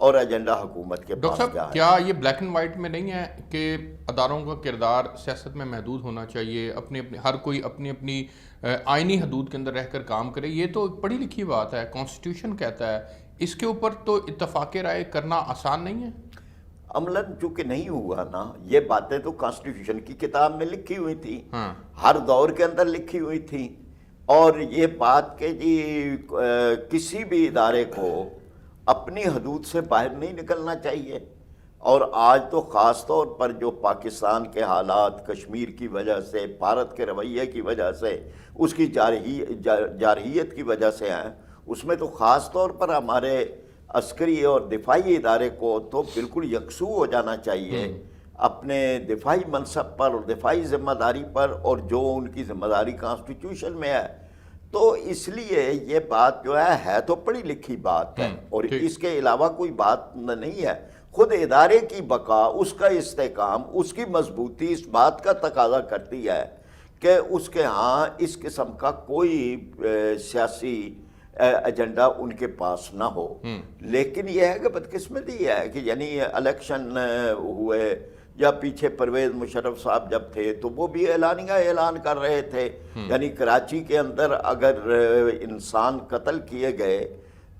اور ایجنڈا حکومت کے ڈاکٹر پاس کیا صاحب ہے. کیا یہ بلیک اینڈ وائٹ میں نہیں ہے کہ اداروں کا کردار سیاست میں محدود ہونا چاہیے، ہر کوئی اپنی اپنی آئینی حدود کے اندر رہ کر کام کرے؟ یہ تو پڑھی لکھی بات ہے، کانسٹیٹیوشن کہتا ہے، اس کے اوپر تو اتفاق رائے کرنا آسان نہیں ہے؟ عملاً چونکہ نہیں ہوا نا، یہ باتیں تو کانسٹیٹیوشن کی کتاب میں لکھی ہوئی تھی، ہاں ہر دور کے اندر لکھی ہوئی تھی. اور یہ بات کہ جی کسی بھی ادارے کو اپنی حدود سے باہر نہیں نکلنا چاہیے. اور آج تو خاص طور پر جو پاکستان کے حالات کشمیر کی وجہ سے، بھارت کے رویے کی وجہ سے، اس کی جارحیت کی وجہ سے ہیں، اس میں تو خاص طور پر ہمارے عسکری اور دفاعی ادارے کو تو بالکل یکسو ہو جانا چاہیے اپنے دفاعی منصب پر اور دفاعی ذمہ داری پر، اور جو ان کی ذمہ داری کانسٹیٹیوشن میں ہے. تو اس لیے یہ بات جو ہے تو پڑھی لکھی بات ہے، اور اس کے علاوہ کوئی بات نہیں ہے. خود ادارے کی بقا، اس کا استحکام، اس کی مضبوطی اس بات کا تقاضا کرتی ہے کہ اس کے ہاں اس قسم کا کوئی سیاسی ایجنڈا ان کے پاس نہ ہو. لیکن یہ ہے کہ بدقسمتی ہے کہ یعنی الیکشن ہوئے یا پیچھے پرویز مشرف صاحب جب تھے تو وہ بھی اعلانیہ اعلان کر رہے تھے، یعنی کراچی کے اندر اگر انسان قتل کیے گئے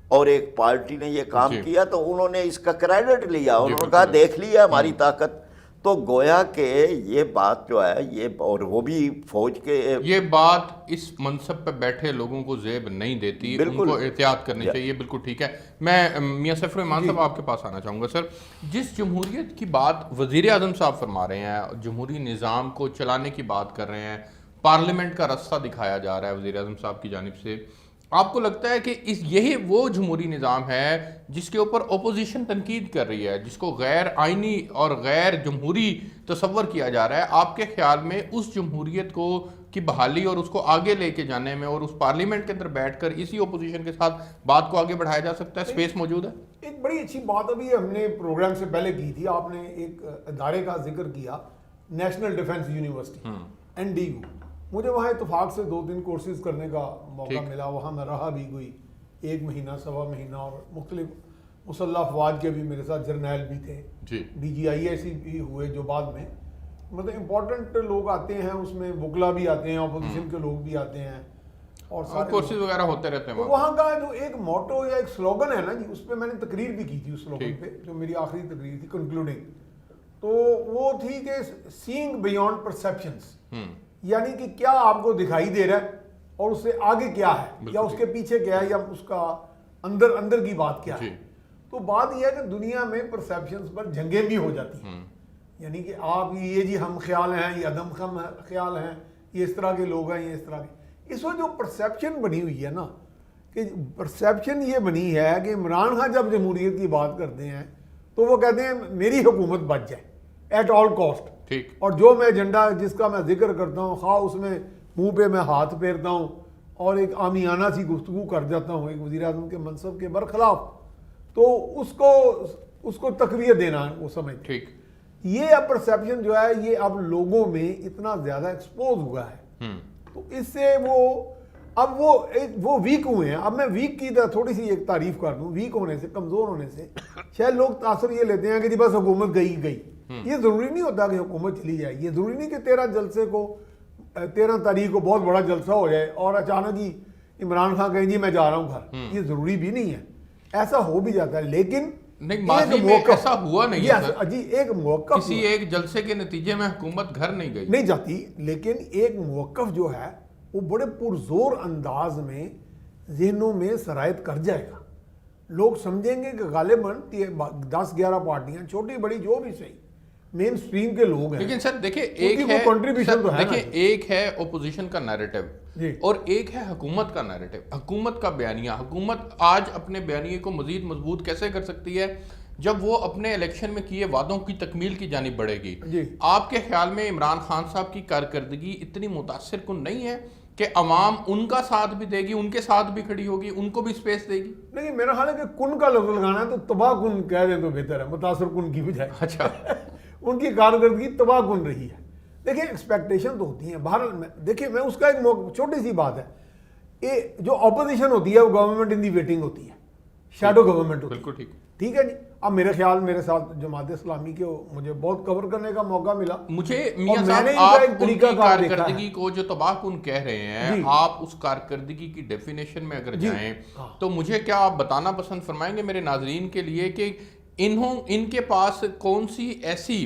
اور ایک پارٹی نے یہ کام کیا تو انہوں نے اس کا کریڈٹ لیا، انہوں نے کہا دیکھ لیا ہماری طاقت. تو گویا کہ یہ بات جو ہے یہ، اور وہ بھی فوج کے، یہ بات اس منصب پہ بیٹھے لوگوں کو زیب نہیں دیتی، ان کو احتیاط کرنی چاہیے. بالکل ٹھیک ہے. میں میاں سیف الرحمان صاحب آپ کے پاس آنا چاہوں گا. سر، جس جمہوریت کی بات وزیر اعظم صاحب فرما رہے ہیں، جمہوری نظام کو چلانے کی بات کر رہے ہیں، پارلیمنٹ کا رستہ دکھایا جا رہا ہے وزیر اعظم صاحب کی جانب سے، آپ کو لگتا ہے کہ یہی وہ جمہوری نظام ہے جس کے اوپر اپوزیشن تنقید کر رہی ہے، جس کو غیر آئینی اور غیر جمہوری تصور کیا جا رہا ہے؟ آپ کے خیال میں اس جمہوریت کو کی بحالی اور اس کو آگے لے کے جانے میں اور اس پارلیمنٹ کے اندر بیٹھ کر اسی اپوزیشن کے ساتھ بات کو آگے بڑھایا جا سکتا ہے؟ اسپیس موجود ہے؟ ایک بڑی اچھی بات ابھی ہم نے پروگرام سے پہلے کی تھی، آپ نے ایک ادارے کا ذکر کیا، نیشنل ڈیفنس یونیورسٹی NDU. مجھے وہاں اتفاق سے 2-3 کورسز کرنے کا موقع ملا. وہاں میں رہا بھی کوئی 1 مہینہ 1.25 مہینہ، اور مختلف مسلح افواج کے بھی میرے ساتھ جرنیل بھی تھے، DGIS بھی ہوئے جو بعد میں مطلب امپورٹنٹ لوگ آتے ہیں اس میں، وکلا بھی آتے ہیں، اپوزیشن کے لوگ بھی آتے ہیں، اور سارے کورسز وغیرہ ہوتے رہتے ہیں. وہاں کا جو ایک موٹو یا ایک سلوگن ہے نا جی، اس پہ میں نے تقریر بھی کی تھی، اس سلوگن پہ جو میری آخری تقریر تھی کنکلوڈنگ، تو وہ تھی کہ سینگ بیونڈ پرسیپشنز، یعنی کہ کیا آپ کو دکھائی دے رہا ہے اور اس سے آگے کیا ہے، یا اس کے پیچھے کیا ہے، یا اس کا اندر کی بات کیا ہے. تو بات یہ ہے کہ دنیا میں پرسیپشنز پر جنگیں بھی ہو جاتی ہیں، یعنی کہ آپ یہ جی ہم خیال ہیں، یہ عدم خم خیال ہیں، یہ اس طرح کے لوگ ہیں، یہ اس طرح کے. اس وقت جو پرسیپشن بنی ہوئی ہے نا، کہ پرسیپشن یہ بنی ہے کہ عمران خان جب جمہوریت کی بات کرتے ہیں تو وہ کہتے ہیں میری حکومت بچ جائے ایٹ آل کاسٹ، اور جو میں ایجنڈا جس کا میں ذکر کرتا ہوں، خواہ اس میں منہ پہ میں ہاتھ پھیرتا ہوں اور ایک عامیانہ سی گفتگو کر جاتا ہوں ایک وزیر اعظم کے منصب کے برخلاف، تو اس کو تقویت دینا وہ سمجھتے ہیں. یہ اب پرسیپشن جو ہے یہ اب لوگوں میں اتنا زیادہ ایکسپوز ہوا ہے، تو اس سے اب وہ ویک ہوئے ہیں. اب میں ویک کی تھوڑی سی ایک تعریف کر دوں. ویک ہونے سے، کمزور ہونے سے شاید لوگ تاثر یہ لیتے ہیں کہ جی بس حکومت گئی. یہ ضروری نہیں ہوتا کہ حکومت چلی جائے، یہ ضروری نہیں کہ 13 تاریخ کو بہت بڑا جلسہ ہو جائے اور اچانک ہی عمران خان کہیں جی میں جا رہا ہوں گھر. یہ ضروری بھی نہیں ہے، ایسا ہو بھی جاتا ہے، لیکن ایسا ہوا نہیں ہے جی. ایک موقف، کسی ایک جلسے کے نتیجے میں حکومت گھر نہیں جاتی، لیکن ایک موقف جو ہے وہ بڑے پرزور انداز میں ذہنوں میں سرایت کر جائے گا. لوگ سمجھیں گے کہ غالباً 10-11 پارٹیاں چھوٹی بڑی جو بھی صحیح مین سٹریم کے لوگ ہیں. لیکن سر دیکھیں، ایک ہے اپوزیشن کا نیریٹو اور ایک ہے حکومت کا نیریٹو، حکومت کا بیانیہ. حکومت آج اپنے بیانیے کو مزید مضبوط کیسے کر سکتی ہے؟ جب وہ اپنے الیکشن میں کیے وعدوں کی تکمیل کی جانب بڑھے گی. آپ کے خیال میں عمران خان صاحب کی کارکردگی اتنی متاثر کن نہیں ہے کہ عوام ان کا ساتھ بھی دے گی، ان کے ساتھ بھی کھڑی ہوگی، ان کو بھی سپیس دے گی؟ نہیں، میرا خیال ہے کہ کن کا لفظ لگانا ہے تو تباہ کن کہہ دیں تو بہتر ہے، متاثر کن کی بجائے. اچھا. ان کی کارکردگی تباہ کن رہی ہے. دیکھیں ایکسپیکٹیشن تو ہوتی ہیں بہرحال. دیکھیں میں اس کا ایک چھوٹی سی بات ہے، جو اپوزیشن ہوتی ہے وہ گورنمنٹ ان دی ویٹنگ ہوتی ہے، شیڈو گورنمنٹ ہوتی ہے. بالکل ٹھیک ہے جی. اب میرے خیال میرے ساتھ جماعت اسلامی کے مجھے بہت کور کرنے کا موقع ملا. مجھے میاں اور میں صاحب نے ان کا آپ ایک ان طریقہ کی کار دیکھا کارکردگی ہے. کو جو تباہ کن کہہ رہے ہیں جی. آپ اس کارکردگی کی ڈیفینیشن میں اگر جائیں تو مجھے کیا آپ بتانا پسند فرمائیں گے میرے ناظرین کے لیے کہ ان کے پاس کون سی ایسی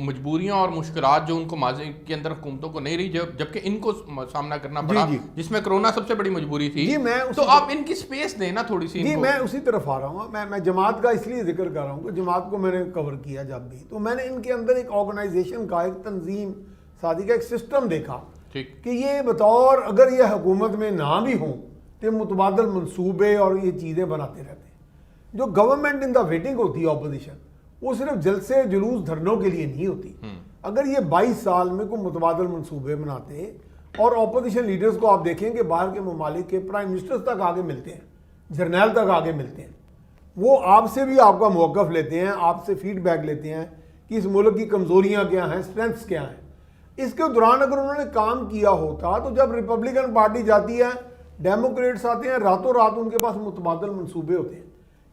مجبوریاں اور مشکلات جو ان کو ماضی کے اندر حکومتوں کو نہیں رہی جبکہ ان کو سامنا کرنا پڑا جس میں کرونا سب سے بڑی مجبوری تھی, تو آپ ان کی سپیس دیں نا تھوڑی سی. جی میں اسی طرف آ رہا ہوں. میں جماعت کا اس لیے ذکر کر رہا ہوں کہ جماعت کو میں نے کور کیا جب بھی, تو میں نے ان کے اندر ایک آرگنائزیشن کا, ایک تنظیم سازی کا ایک سسٹم دیکھا کہ یہ بطور اگر یہ حکومت میں نہ بھی ہوں تو متبادل منصوبے اور یہ چیزیں بناتے رہتے ہیں. جو گورنمنٹ ان دا ویٹنگ ہوتی ہے اپوزیشن, وہ صرف جلسے جلوس دھرنوں کے لیے نہیں ہوتی. اگر یہ 22 سال میں کوئی متبادل منصوبے بناتے, اور اپوزیشن لیڈرز کو آپ دیکھیں کہ باہر کے ممالک کے پرائم منسٹرز تک آگے ملتے ہیں, جرنیل تک آگے ملتے ہیں, وہ آپ سے بھی آپ کا موقف لیتے ہیں, آپ سے فیڈ بیک لیتے ہیں کہ اس ملک کی کمزوریاں کیا ہیں, اسٹرینتھس کیا ہیں. اس کے دوران اگر انہوں نے کام کیا ہوتا تو جب ریپبلکن پارٹی جاتی ہے, ڈیموکریٹس آتے ہیں, راتوں رات ان کے پاس متبادل منصوبے ہوتے ہیں.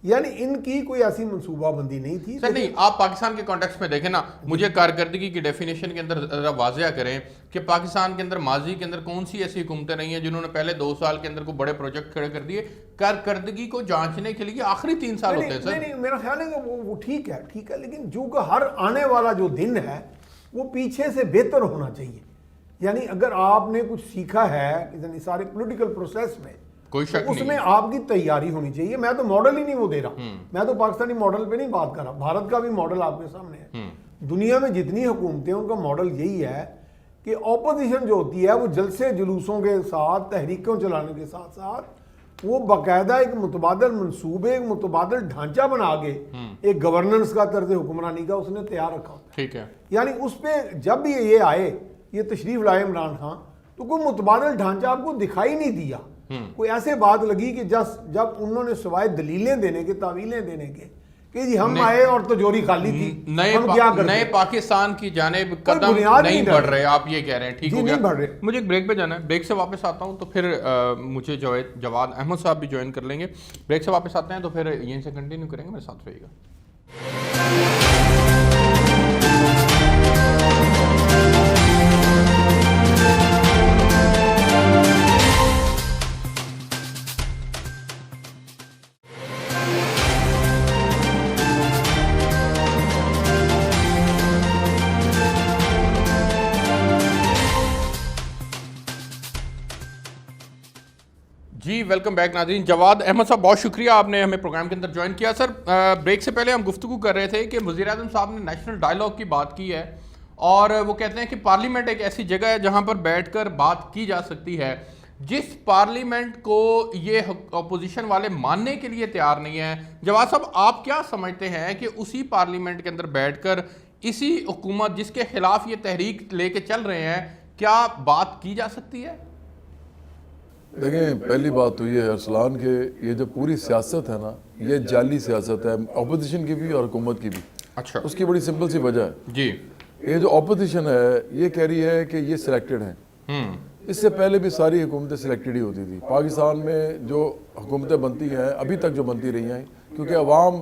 یعنی ان کی کوئی ایسی منصوبہ بندی نہیں تھی. سر نہیں, آپ پاکستان کے کانٹیکسٹ میں دیکھیں نا, مجھے کارکردگی کی ڈیفینیشن کے اندر ذرا واضح کریں کہ پاکستان کے اندر ماضی کے اندر کون سی ایسی حکومتیں نہیں ہیں جنہوں نے پہلے 2 سال کے اندر کو بڑے پروجیکٹ کھڑے کر دیے. کارکردگی کو جانچنے کے لیے آخری 3 سال ہوتے ہیں سر. نہیں, میرا خیال ہے کہ وہ ٹھیک ہے, لیکن جو کہ ہر آنے والا جو دن ہے وہ پیچھے سے بہتر ہونا چاہیے. یعنی اگر آپ نے کچھ سیکھا ہے سارے پولیٹیکل پروسیس میں, کوئی شک اس میں آپ کی تیاری ہونی چاہیے. میں تو ماڈل ہی نہیں وہ دے رہا, میں تو پاکستانی ماڈل پہ نہیں بات کر رہا, بھارت کا بھی ماڈل آپ کے سامنے ہے. دنیا میں جتنی حکومتیں ان کا ماڈل یہی ہے کہ اپوزیشن جو ہوتی ہے وہ جلسے جلوسوں کے ساتھ, تحریکوں چلانے کے ساتھ ساتھ وہ باقاعدہ ایک متبادل منصوبے, ایک متبادل ڈھانچہ بنا کے ایک گورننس کا, طرز حکمرانی کا اس نے تیار رکھا ہوتا ہے. ٹھیک ہے. یعنی اس پہ جب بھی یہ آئے, یہ تشریف لائے عمران خان, تو کوئی متبادل ڈھانچہ آپ کو دکھائی نہیں دیا. کوئی ایسے بات لگی کہ جب انہوں نے سوائے دلیلیں دینے کے, تعویلیں دینے کے کہ جی ہم آئے اور تجوری خالی تھی, ہم کیا کرتے, نئے پاکستان کی جانب قدم نہیں بڑھ رہے, آپ یہ کہہ رہے ہیں. ٹھیک ہو گیا, مجھے ایک بریک پہ جانا ہے, بریک سے واپس آتا ہوں تو پھر مجھے جواد احمد صاحب بھی جوائن کر لیں گے. بریک سے واپس آتے ہیں تو پھر یہیں سے کنٹینیو کریں گے, میرے ساتھ رہیے گا. جی ویلکم بیک ناظرین. جواد احمد صاحب بہت شکریہ, آپ نے ہمیں پروگرام کے اندر جوائن کیا. سر بریک سے پہلے ہم گفتگو کر رہے تھے کہ وزیر اعظم صاحب نے نیشنل ڈائیلاگ کی بات کی ہے, اور وہ کہتے ہیں کہ پارلیمنٹ ایک ایسی جگہ ہے جہاں پر بیٹھ کر بات کی جا سکتی ہے. جس پارلیمنٹ کو یہ اپوزیشن والے ماننے کے لیے تیار نہیں ہیں, جواد صاحب آپ کیا سمجھتے ہیں کہ اسی پارلیمنٹ کے اندر بیٹھ کر اسی حکومت جس کے خلاف یہ تحریک لے کے چل رہے ہیں, کیا بات کی جا سکتی ہے؟ دیکھیں, پہلی بات تو یہ ہے ارسلان کہ یہ جو پوری سیاست ہے نا, یہ جعلی سیاست ہے, اپوزیشن کی بھی اور حکومت کی بھی. اچھا. اس کی بڑی سمپل سی وجہ ہے. جی. یہ جو اپوزیشن ہے یہ کہہ رہی ہے کہ یہ سلیکٹڈ ہیں. اس سے پہلے بھی ساری حکومتیں سلیکٹڈ ہی ہوتی تھی. پاکستان میں جو حکومتیں بنتی ہیں ابھی تک جو بنتی رہی ہیں, کیونکہ عوام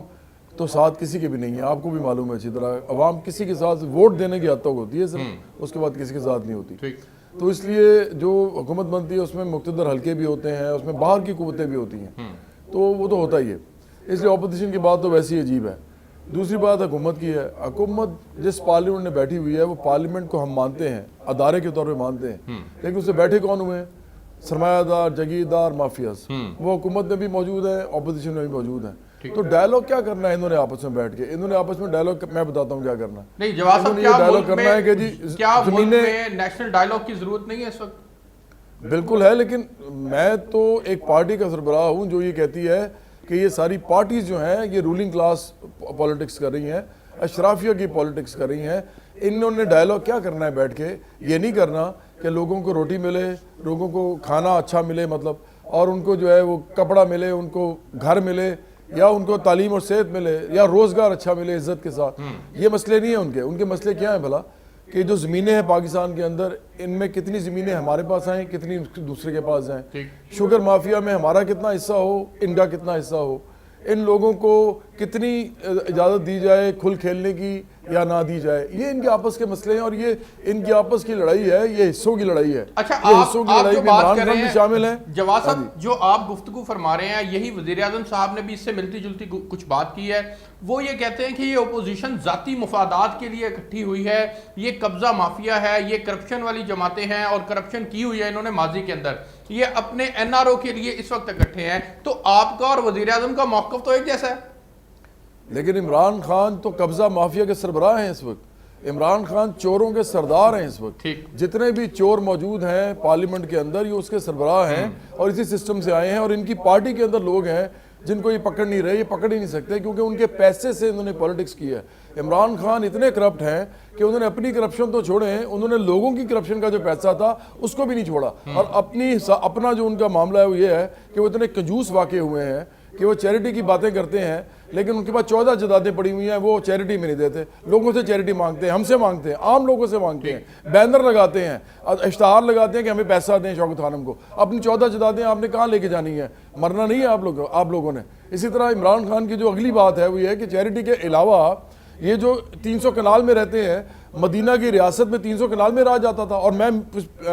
تو ساتھ کسی کے بھی نہیں ہے, آپ کو بھی معلوم ہے اچھی طرح, عوام کسی کے ساتھ ووٹ دینے کی حد تک ہوتی ہے صرف, اس کے بعد کسی کے ساتھ نہیں ہوتی. تو اس لیے جو حکومت بنتی ہے اس میں مقتدر حلقے بھی ہوتے ہیں, اس میں باہر کی قوتیں بھی ہوتی ہیں, تو وہ تو ہوتا ہی ہے. اس لیے اپوزیشن کی بات تو ویسی عجیب ہے. دوسری بات حکومت کی ہے. حکومت جس پارلیمنٹ میں بیٹھی ہوئی ہے وہ پارلیمنٹ کو ہم مانتے ہیں, ادارے کے طور پہ مانتے ہیں, لیکن اس سے بیٹھے کون ہوئے ہیں؟ سرمایہ دار, جگیردار, مافیاز. وہ حکومت میں بھی موجود ہیں, اپوزیشن میں بھی موجود ہیں. تو ڈائلاگ کیا کرنا ہے انہوں نے آپس میں بیٹھ کے؟ انہوں نے آپس میں ڈائلاگ, میں بتاتا ہوں کیا کرنا ہے. نہیں جواد صاحب, کیا ڈائلاگ کرنا ہے کہ جی زمینیں نیشنل ڈائلاگ کی ضرورت نہیں ہے اس وقت؟ بالکل ہے, لیکن میں تو ایک پارٹی کا سربراہ ہوں جو یہ کہتی ہے کہ یہ ساری پارٹیز جو ہیں یہ رولنگ کلاس پولیٹکس کر رہی ہیں, اشرافیہ کی پولیٹکس کر رہی ہیں. انہوں نے ڈائلاگ کیا کرنا ہے بیٹھ کے؟ یہ نہیں کرنا کہ لوگوں کو روٹی ملے, لوگوں کو کھانا اچھا ملے, مطلب, اور ان کو جو ہے وہ کپڑا ملے, ان کو گھر ملے, یا ان کو تعلیم اور صحت ملے, یا روزگار اچھا ملے عزت کے ساتھ. یہ مسئلے نہیں ہیں ان کے مسئلے کیا ہیں بھلا؟ کہ جو زمینیں ہیں پاکستان کے اندر, ان میں کتنی زمینیں ہمارے پاس آئیں, کتنی دوسرے کے پاس جائیں. شوگر مافیا میں ہمارا کتنا حصہ ہو, ان کا کتنا حصہ ہو. ان لوگوں کو کتنی اجازت دی جائے کھل کھیلنے کی یا نہ دی جائے، یہ ان کے آپس کے مسئلے ہیں اور یہ ان کی آپس کی لڑائی ہے، یہ حصوں کی لڑائی ہے۔ اچھا یہ حصوں کی آپ لڑائی جو میں بات عمران کر خان رہے بھی شامل ہیں۔ ہیں جواز صاحب، جو آپ گفتگو فرما رہے ہیں، یہی وزیر اعظم صاحب نے بھی اس سے ملتی جلتی کچھ بات کی ہے۔ وہ یہ کہتے ہیں کہ یہ اپوزیشن ذاتی مفادات کے لیے اکٹھی ہوئی ہے، یہ قبضہ مافیا ہے، یہ کرپشن والی جماعتیں ہیں اور کرپشن کی ہوئی ہے انہوں نے ماضی کے اندر، یہ اپنے این آر او کے لیے اس وقت اکٹھے ہیں۔ تو آپ کا اور وزیر اعظم کا موقف تو ایک جیسا ہے۔ لیکن عمران خان تو قبضہ مافیا کے سربراہ ہیں اس وقت، عمران خان چوروں کے سردار ہیں اس وقت، جتنے بھی چور موجود ہیں پارلیمنٹ کے اندر یہ اس کے سربراہ ہیں اور اسی سسٹم سے آئے ہیں، اور ان کی پارٹی کے اندر لوگ ہیں جن کو یہ پکڑ نہیں رہے، یہ پکڑ ہی نہیں سکتے کیونکہ ان کے پیسے سے انہوں نے پولیٹکس کی ہے۔ عمران خان اتنے کرپٹ ہیں کہ انہوں نے اپنی کرپشن تو چھوڑے، انہوں نے لوگوں کی کرپشن کا جو پیسہ تھا اس کو بھی نہیں چھوڑا، اور اپنا جو ان کا معاملہ ہے وہ یہ ہے کہ وہ اتنے کنجوس واقع ہوئے ہیں کہ وہ چیریٹی کی باتیں کرتے ہیں لیکن ان کے پاس 14 جدادیں پڑی ہوئی ہیں، وہ چیریٹی میں نہیں دیتے، لوگوں سے چیریٹی مانگتے ہیں، ہم سے مانگتے ہیں، عام لوگوں سے مانگتے ہیں، بینر لگاتے ہیں، اشتہار لگاتے ہیں کہ ہمیں پیسہ دیں شوکت خانم کو۔ اپنی 14 جدادیں آپ نے کہاں لے کے جانی ہے؟ مرنا نہیں ہے آپ لوگوں نے۔ اسی طرح عمران خان کی جو اگلی بات ہے وہ یہ ہے کہ چیریٹی کے علاوہ یہ جو 300 کنال میں رہتے ہیں، مدینہ کی ریاست میں 300 کنال میں رہ جاتا تھا، اور میں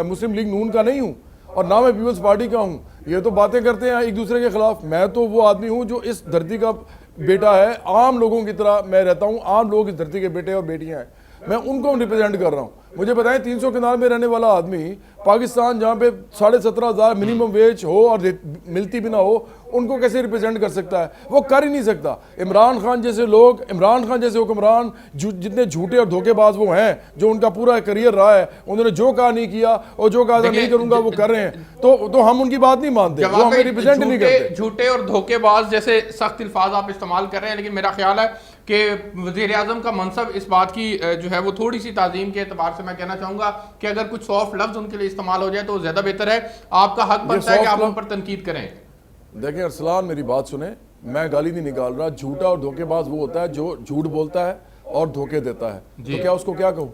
مسلم لیگ نون کا نہیں ہوں اور نہ میں پیپلز پارٹی کا ہوں، یہ تو باتیں کرتے ہیں ایک دوسرے کے خلاف۔ میں تو وہ آدمی ہوں جو اس دھرتی کا بیٹا ہے، عام لوگوں کی طرح میں رہتا ہوں، عام لوگ اس دھرتی کے بیٹے اور بیٹیاں ہیں، میں ان کو ریپرزینٹ کر رہا ہوں۔ مجھے بتائیں 300 کنال میں رہنے والا آدمی پاکستان جہاں پہ 17,500 منیمم ویج ہو اور ملتی بھی نہ ہو، ان کو کیسے ریپرزینٹ کر سکتا ہے؟ وہ کر ہی نہیں سکتا۔ عمران خان جیسے لوگ، عمران خان جیسے حکمران جتنے جھوٹے اور دھوکے باز وہ ہیں، جو ان کا پورا کریئر رہا ہے، انہوں نے جو کہا نہیں کیا اور جو کہا تھا نہیں کروں گا وہ کر رہے ہیں، تو ہم ان کی بات نہیں مانتے، وہ ہمیں ریپرزینٹ نہیں کرتے۔ جھوٹے اور دھوکے باز جیسے سخت الفاظ آپ استعمال کر رہے ہیں، لیکن میرا خیال ہے کہ وزیر اعظم کا منصب اس بات کی جو ہے وہ تھوڑی سی تعظیم کے اعتبار سے میں کہنا چاہوں گا کہ اگر کچھ سافٹ لفظ ان کے لیے استعمال ہو جائے تو زیادہ بہتر ہے۔ آپ کا حق بنتا ہے کہ آپ ان پر تنقید کریں۔ دیکھیں ارسلان، میری بات سنیں، میں گالی نہیں نکال رہا۔ جھوٹا اور دھوکے باز وہ ہوتا ہے جو جھوٹ بولتا ہے اور دھوکے دیتا ہے، تو کیا اس کو کیا کہوں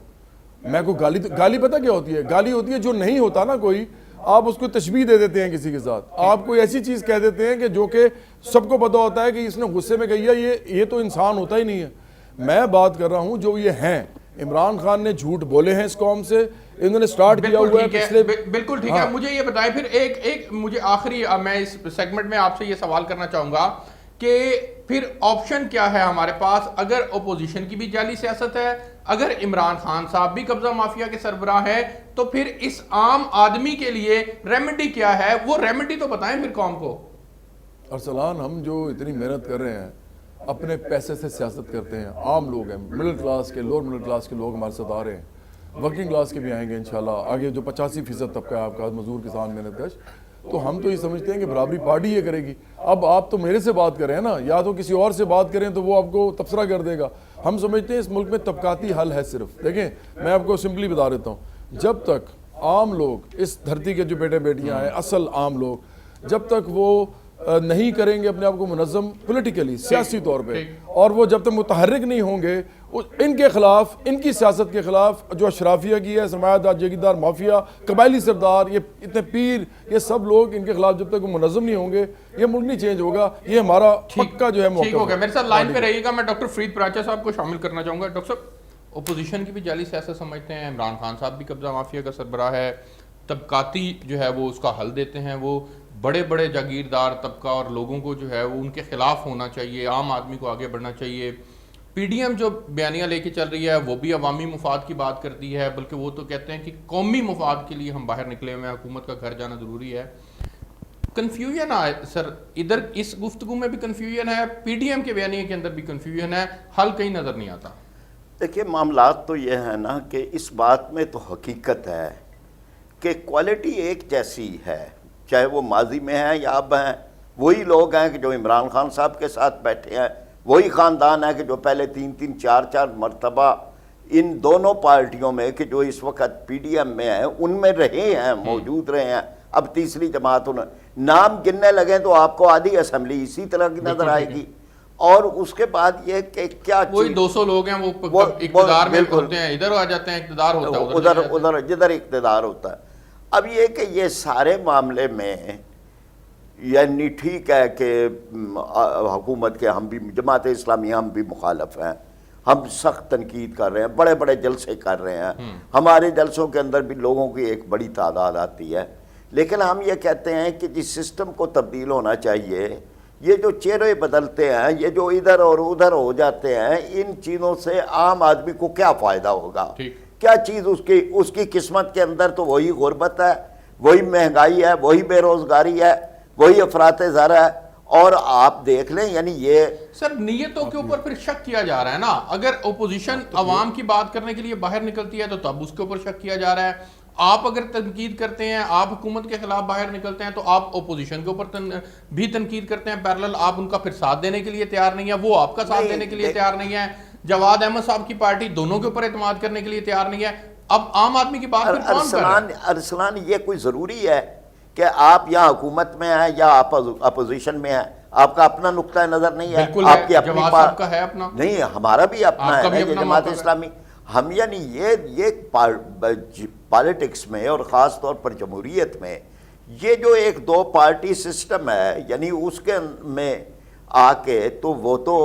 میں؟ کو گالی پتہ کیا ہوتی ہے؟ گالی ہوتی ہے جو نہیں ہوتا نا کوئی، آپ اس کو تشبیہ دے دیتے ہیں کسی کے ساتھ، آپ کوئی ایسی چیز کہہ دیتے ہیں کہ جو کہ سب کو پتہ ہوتا ہے کہ اس نے غصے میں کہی ہے، یہ تو انسان ہوتا ہی نہیں ہے۔ میں بات کر رہا ہوں جو یہ ہیں، عمران خان نے جھوٹ بولے ہیں اس قوم سے، انہوں نے سٹارٹ کیا ہوا ہے پچھلے۔ بالکل ٹھیک ہے، مجھے یہ بتائیں پھر ایک مجھے آخری، میں اس سیگمنٹ میں آپ سے یہ سوال کرنا چاہوں گا کہ پھر آپشن کیا ہے ہمارے پاس؟ اگر اپوزیشن کی بھی جعلی سیاست ہے، اگر عمران خان صاحب بھی قبضہ مافیا کے سربراہ ہے، تو پھر اس عام آدمی کے لیے ریمیڈی کیا ہے؟ وہ ریمیڈی تو بتائیں پھر قوم کو۔ ارسلان، ہم جو اتنی محنت کر رہے ہیں، اپنے پیسے سے سیاست کرتے ہیں، عام لوگ ہیں، مڈل کلاس کے، لوور مڈل کلاس کے لوگ ہمارے ساتھ آ رہے ہیں، ورکنگ کلاس کے بھی آئیں گے انشاءاللہ، آگے جو 85% طبقہ ہے آپ کا، مزدور، کسان، محنت کش، تو ہم تو یہ سمجھتے ہیں کہ برابری پارٹی یہ کرے گی۔ اب آپ تو میرے سے بات کریں نا، یا تو کسی اور سے بات کریں تو وہ آپ کو تبصرہ کر دے گا۔ ہم سمجھتے ہیں اس ملک میں طبقاتی حل ہے صرف۔ دیکھیں میں آپ کو سمپلی بتا دیتا ہوں، جب تک عام لوگ، اس دھرتی کے جو بیٹے بیٹیاں ہیں، اصل عام لوگ، جب تک وہ نہیں کریں گے اپنے آپ کو منظم پولیٹیکلی، سیاسی طور پہ، اور وہ جب تک متحرک نہیں ہوں گے ان کے خلاف، ان کی سیاست کے خلاف، جو اشرافیہ کی ہے، سرمایہ دار، جاگیردار، مافیا، قبائلی سردار، یہ اتنے پیر، یہ سب لوگ، ان کے خلاف جب تک وہ منظم نہیں ہوں گے یہ ملک نہیں چینج ہوگا۔ یہ ہمارا پکا جو ہے موقف ہے۔ ٹھیک ہو گیا، میرے ساتھ لائن پہ رہیے گا۔ میں ڈاکٹر فرید پراچا صاحب کو شامل کرنا چاہوں گا۔ ڈاکٹر صاحب، اپوزیشن کی بھی جعلی سیاست سمجھتے ہیں، عمران خان صاحب بھی قبضہ مافیا کا سربراہ ہے، طبقاتی جو ہے وہ اس کا حل دیتے ہیں، وہ بڑے بڑے جاگیردار طبقہ اور لوگوں کو جو ہے وہ ان کے خلاف ہونا چاہیے، عام آدمی کو آگے بڑھنا چاہیے۔ پی ڈی ایم جو بیانیہ لے کے چل رہی ہے وہ بھی عوامی مفاد کی بات کرتی ہے، بلکہ وہ تو کہتے ہیں کہ قومی مفاد کے لیے ہم باہر نکلے ہوئے ہیں، حکومت کا گھر جانا ضروری ہے۔ کنفیوژن ہے سر، ادھر اس گفتگو میں بھی کنفیوژن ہے، پی ڈی ایم کے بیانیے کے اندر بھی کنفیوژن ہے، حل کہیں نظر نہیں آتا۔ دیکھیے معاملات تو یہ ہے نا کہ اس بات میں تو حقیقت ہے کہ کوالٹی ایک جیسی ہے، چاہے وہ ماضی میں ہیں یا اب ہیں، وہی لوگ ہیں کہ جو عمران خان صاحب کے ساتھ بیٹھے ہیں، وہی خاندان ہے کہ جو پہلے 3 4 مرتبہ ان دونوں پارٹیوں میں کہ جو اس وقت پی ڈی ایم میں ہیں ان میں رہے ہیں، موجود رہے ہیں۔ اب تیسری جماعت نام گننے لگیں تو آپ کو آدھی اسمبلی اسی طرح کی نظر آئے گی۔ اور اس کے بعد یہ کہ کیا وہی 200 لوگ ہیں وہ اقتدار میں ہوتے ہیں، ادھر آ جاتے ہیں، اقتدار ہوتا ہے ادھر جدھر اقتدار ہوتا ہے۔ اب یہ کہ یہ سارے معاملے میں یعنی ٹھیک ہے کہ حکومت کے ہم بھی جماعت اسلامی ہم بھی مخالف ہیں، ہم سخت تنقید کر رہے ہیں، بڑے بڑے جلسے کر رہے ہیں، ہمارے جلسوں کے اندر بھی لوگوں کی ایک بڑی تعداد آتی ہے، لیکن ہم یہ کہتے ہیں کہ جس سسٹم کو تبدیل ہونا چاہیے، یہ جو چہرے بدلتے ہیں، یہ جو ادھر اور ادھر ہو جاتے ہیں، ان چیزوں سے عام آدمی کو کیا فائدہ ہوگا؟ کیا چیز اس کی قسمت کے اندر تو وہی غربت ہے، وہی مہنگائی ہے، وہی بے روزگاری ہے، وہی افراط زر ہے۔ اور آپ دیکھ لیں، یعنی یہ سر نیتوں کے اوپر پھر شک کیا جا رہا ہے نا، اگر اپوزیشن عوام کی بات کرنے کے لیے باہر نکلتی ہے تو تب اس کے اوپر شک کیا جا رہا ہے، آپ اگر تنقید کرتے ہیں، آپ حکومت کے خلاف باہر نکلتے ہیں تو آپ اپوزیشن کے اوپر بھی تنقید کرتے ہیں پیرلل، آپ ان کا پھر ساتھ دینے کے لیے تیار نہیں ہے، وہ آپ کا ساتھ دینے کے لیے تیار نہیں ہے، جواد احمد صاحب کی پارٹی دونوں کے اوپر اعتماد کرنے کے لیے تیار نہیں ہے، اب عام آدمی کی بات پھر کون کر رہا ہے؟ ارسلان، یہ کوئی ضروری ہے کہ آپ یا حکومت میں ہیں یا اپوزیشن میں ہیں؟ آپ کا اپنا نقطہ نظر نہیں ہے؟ بالکل آپ کی اپنی جواد صاحب کا ہے اپنا، نہیں، ہمارا بھی اپنا ہے، یہ جماعت اسلامی، ہم یعنی یہ پالیٹکس میں اور خاص طور پر جمہوریت میں یہ جو ایک دو پارٹی سسٹم ہے، یعنی اس کے میں آ کے تو وہ تو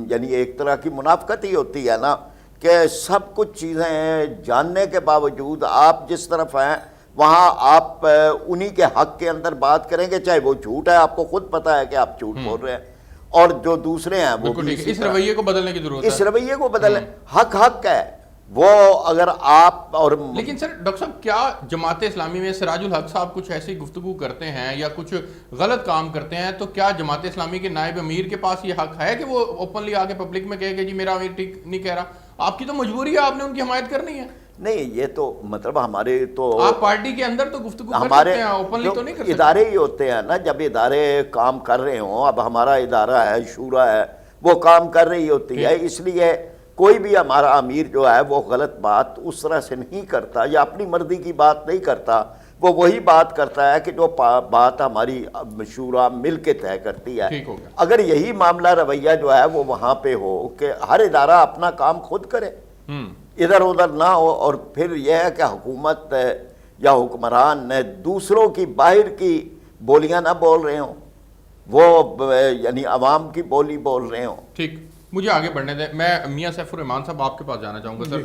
یعنی ایک طرح کی منافقت ہی ہوتی ہے نا، کہ سب کچھ چیزیں جاننے کے باوجود آپ جس طرف ہیں وہاں آپ انہی کے حق کے اندر بات کریں گے، چاہے وہ جھوٹ ہے، آپ کو خود پتہ ہے کہ آپ جھوٹ بول رہے ہیں، اور جو دوسرے ہیں وہ بھی اس رویے کو بدلنے کی ضرورت ہے، اس رویے کو بدلیں۔ حق ہے وہ، اگر آپ اور لیکن سر ڈاکٹر صاحب کیا جماعت اسلامی میں سراج الحق صاحب کچھ ایسی گفتگو کرتے ہیں یا کچھ غلط کام کرتے ہیں تو کیا جماعت اسلامی کے نائب امیر کے پاس یہ حق ہے کہ وہ اوپنلی آ کے پبلک میں کہے کہ جی میرا امیر ٹھیک نہیں کہہ رہا؟ آپ کی تو مجبوری ہے، آپ نے ان کی حمایت کرنی ہے۔ نہیں، یہ تو مطلب ہمارے تو آپ پارٹی کے اندر تو گفتگو کر سکتے ہیں، اوپنلی تو نہیں کر سکتے۔ ادارے ہی ہوتے ہیں نا، جب ادارے کام کر رہے ہوں، اب ہمارا ادارہ ہے، شورا ہے، وہ کام کر رہی ہوتی ہے، اس لیے کوئی بھی ہمارا امیر جو ہے وہ غلط بات اس طرح سے نہیں کرتا یا اپنی مرضی کی بات نہیں کرتا، وہ وہی بات کرتا ہے کہ جو بات ہماری شورا مل کے طے کرتی ہے۔ اگر یہی معاملہ رویہ جو ہے وہ وہاں پہ ہو کہ ہر ادارہ اپنا کام خود کرے، ادھر ادھر نہ ہو، اور پھر یہ ہے کہ حکومت یا حکمران دوسروں کی باہر کی بولیاں نہ بول رہے ہوں، وہ یعنی عوام کی بولی بول رہے ہوں۔ ٹھیک، مجھے آگے بڑھنے دیں، میں میاں سیف الرحمان صاحب آپ کے پاس جانا چاہوں گا۔ سر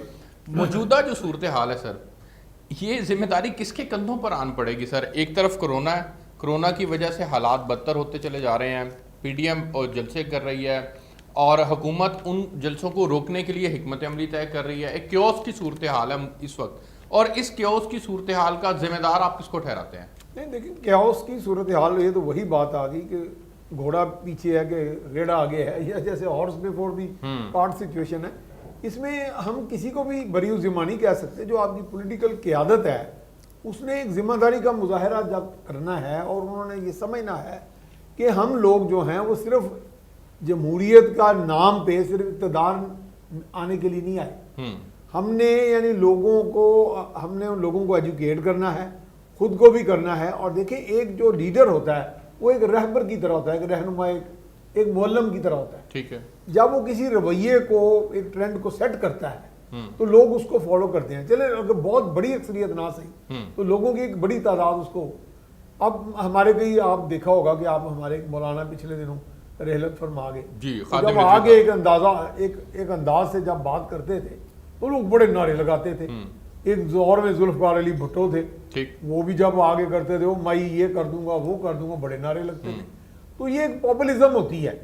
موجودہ جو صورتحال ہے سر، یہ ذمہ داری کس کے کندھوں پر آن پڑے گی؟ سر ایک طرف کرونا ہے، کرونا کی وجہ سے حالات بدتر ہوتے چلے جا رہے ہیں، پی ڈی ایم جلسے کر رہی ہے اور حکومت ان جلسوں کو روکنے کے لیے حکمت عملی طے کر رہی ہے، ایک کیوس کی صورتحال ہے اس وقت، اور اس کیوس کی صورتحال کا ذمہ دار آپ کس کو ٹھہراتے ہیں؟ نہیں دیکھیں، کیوس کی صورتحال یہ تو وہی بات آ گئی کہ گھوڑا پیچھے ہے کہ ریڑھا آگے ہے، یا جیسے horse before the cart situation ہے۔ اس میں ہم کسی کو بھی بری ذمہ نہیں کہہ سکتے، جو آپ کی پولیٹیکل قیادت ہے اس نے ایک ذمہ داری کا مظاہرہ جب کرنا ہے، اور انہوں نے یہ سمجھنا ہے کہ ہم لوگ جو ہیں وہ صرف جمہوریت کا نام پہ صرف اقتدار آنے کے لیے نہیں آئے، ہم نے یعنی لوگوں کو ایجوکیٹ کرنا ہے، خود کو بھی کرنا ہے۔ اور دیکھیں، ایک جو لیڈر ہوتا ہے وہ ایک رہبر کی طرح ہوتا ہے، ایک رہنما، ایک معلم کی طرح ہوتا ہے۔ ٹھیک ہے، جب وہ کسی رویے کو، ایک ٹرینڈ کو سیٹ کرتا ہے تو لوگ اس کو فالو کرتے ہیں، چلے اگر بہت بڑی اکثریت نہ صحیح تو لوگوں کی ایک بڑی تعداد اس کو۔ اب ہمارے کئی آپ دیکھا ہوگا کہ آپ ہمارے مولانا پچھلے دنوں رحلت فرما گئے، جب آگے ایک انداز سے جب بات کرتے تھے تو لوگ بڑے نعرے لگاتے تھے۔ ایک دور میں ذوالفقار علی بھٹو تھے، وہ بھی جب آگے کرتے تھے وہ میں یہ کر دوں گا، وہ کر دوں گا، بڑے نعرے لگتے تھے۔ تو یہ ایک پاپولزم ہوتی ہے،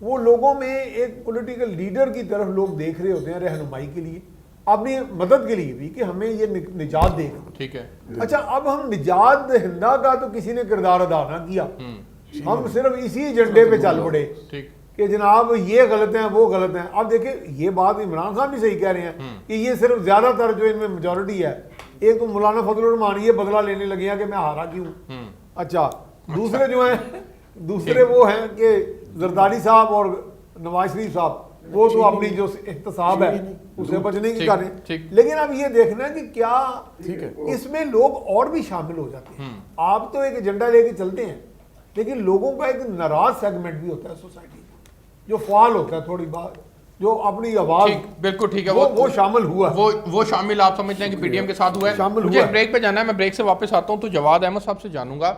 وہ لوگوں میں ایک پولیٹیکل لیڈر کی طرف لوگ دیکھ رہے ہوتے ہیں رہنمائی کے لیے، اپنی مدد کے لیے بھی، کہ ہمیں یہ نجات دے گا۔ ٹھیک ہے، اچھا، اب ہم نجات دہندہ کا تو کسی نے کردار ادا نہ کیا، ہم صرف اسی ایجنڈے پہ چل پڑے کہ جناب یہ غلط ہیں، وہ غلط ہیں۔ اب دیکھیں، یہ بات عمران خان بھی صحیح کہہ رہے ہیں کہ یہ صرف زیادہ تر جو ان میں میجورٹی ہے، ایک تو مولانا فضل الرحمان یہ بدلہ لینے لگے ہیں کہ میں ہارا کیوں۔ اچھا، دوسرے جو ہیں، دوسرے وہ ہیں کہ زرداری صاحب اور نواز شریف صاحب، وہ تو اپنی جو احتساب ہے اسے بچنے کی کر رہے ہیں۔ لیکن اب یہ دیکھنا ہے کہ کیا اس میں لوگ اور بھی شامل ہو جاتے ہیں۔ آپ تو ایک ایجنڈا لے کے چلتے ہیں، لیکن لوگوں کا ایک ناراض سیگمنٹ بھی ہوتا ہے سوسائٹی کا، جو فعال ہوتا ہے، تھوڑی بات جو اپنی آواز، بالکل ٹھیک ہے، وہ شامل ہوا، وہ شامل آپ سمجھتے ہیں کہ پی ڈی ایم کے ساتھ ہوا ہے۔ مجھے بریک پہ جانا ہے، میں بریک سے واپس آتا ہوں تو جواد احمد صاحب سے جانوں گا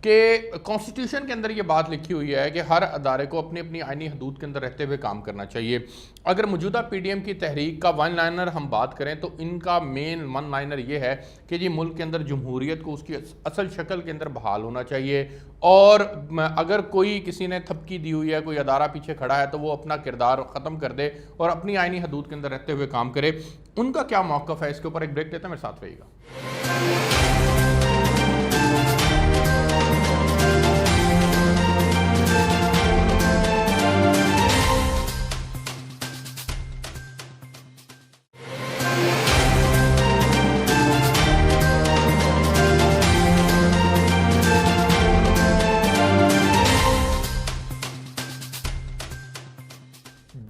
کہ کانسٹیٹیوشن کے اندر یہ بات لکھی ہوئی ہے کہ ہر ادارے کو اپنی اپنی آئینی حدود کے اندر رہتے ہوئے کام کرنا چاہیے. اگر موجودہ پی ڈی ایم کی تحریک کا ون لائنر ہم بات کریں تو ان کا مین ون لائنر یہ ہے کہ جی ملک کے اندر جمہوریت کو اس کی اصل شکل کے اندر بحال ہونا چاہیے, اور اگر کوئی کسی نے تھپکی دی ہوئی ہے, کوئی ادارہ پیچھے کھڑا ہے, تو وہ اپنا کردار ختم کر دے اور اپنی آئینی حدود کے اندر رہتے ہوئے کام کرے. ان کا کیا موقف ہے اس کے اوپر ایک بریک لیتے ہیں, میرے ساتھ رہیے گا.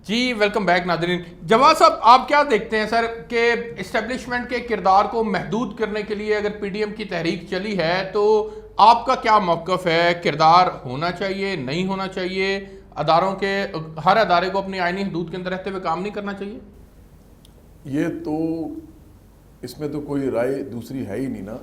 جی ویلکم بیک ناظرین. جواد صاحب, آپ کیا دیکھتے ہیں سر کہ اسٹیبلشمنٹ کے کردار کو محدود کرنے کے لیے اگر پی ڈی ایم کی تحریک چلی ہے تو آپ کا کیا موقف ہے؟ کردار ہونا چاہیے, نہیں ہونا چاہیے؟ اداروں کے ہر ادارے کو اپنی آئینی حدود کے اندر رہتے ہوئے کام نہیں کرنا چاہیے؟ یہ تو اس میں تو کوئی رائے دوسری ہے ہی نہیں نا,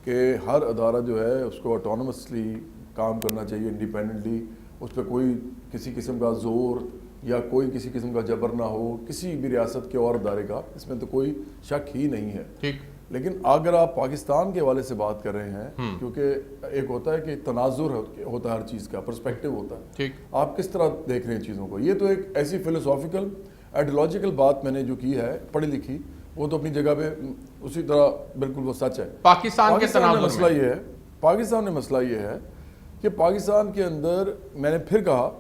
کہ ہر ادارہ جو ہے اس کو آٹونومسلی کام کرنا چاہیے, انڈیپینڈنٹلی. اس پہ کوئی کسی قسم کا زور یا کوئی کسی قسم کا جبر نہ ہو کسی بھی ریاست کے اور ادارے کا, اس میں تو کوئی شک ہی نہیں ہے. ٹھیک. لیکن اگر آپ پاکستان کے حوالے سے بات کر رہے ہیں, کیونکہ ایک ہوتا ہے کہ تناظر ہوتا ہے ہر چیز کا, پرسپیکٹو ہوتا ہے, ٹھیک, آپ کس طرح دیکھ رہے ہیں چیزوں کو. یہ تو ایک ایسی فلسافیکل آئیڈیالوجیکل بات میں نے جو کی ہے پڑھی لکھی, وہ تو اپنی جگہ پہ اسی طرح بالکل وہ سچ ہے. پاکستان کے تناظر میں مسئلہ یہ ہے, پاکستان میں مسئلہ یہ ہے کہ پاکستان کے اندر میں نے پھر کہا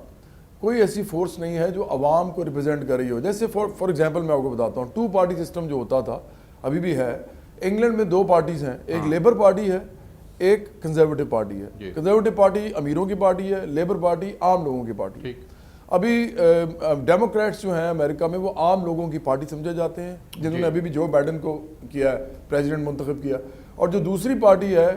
کوئی ایسی فورس نہیں ہے جو عوام کو ریپرزینٹ کر رہی ہو. جیسے فار ایگزامپل میں آپ کو بتاتا ہوں, 2 پارٹی سسٹم جو ہوتا تھا ابھی بھی ہے. انگلینڈ میں 2 پارٹیز ہیں, ایک لیبر پارٹی ہے, ایک کنزرویٹو پارٹی ہے. کنزرویٹو پارٹی امیروں کی پارٹی ہے, لیبر پارٹی عام لوگوں کی پارٹی ہے. ابھی ڈیموکریٹس جو ہیں امریکہ میں وہ عام لوگوں کی پارٹی سمجھے جاتے ہیں, جنہوں نے ابھی بھی جو بائیڈن کو کیا ہے, پریزیڈنٹ منتخب کیا. اور جو دوسری پارٹی ہے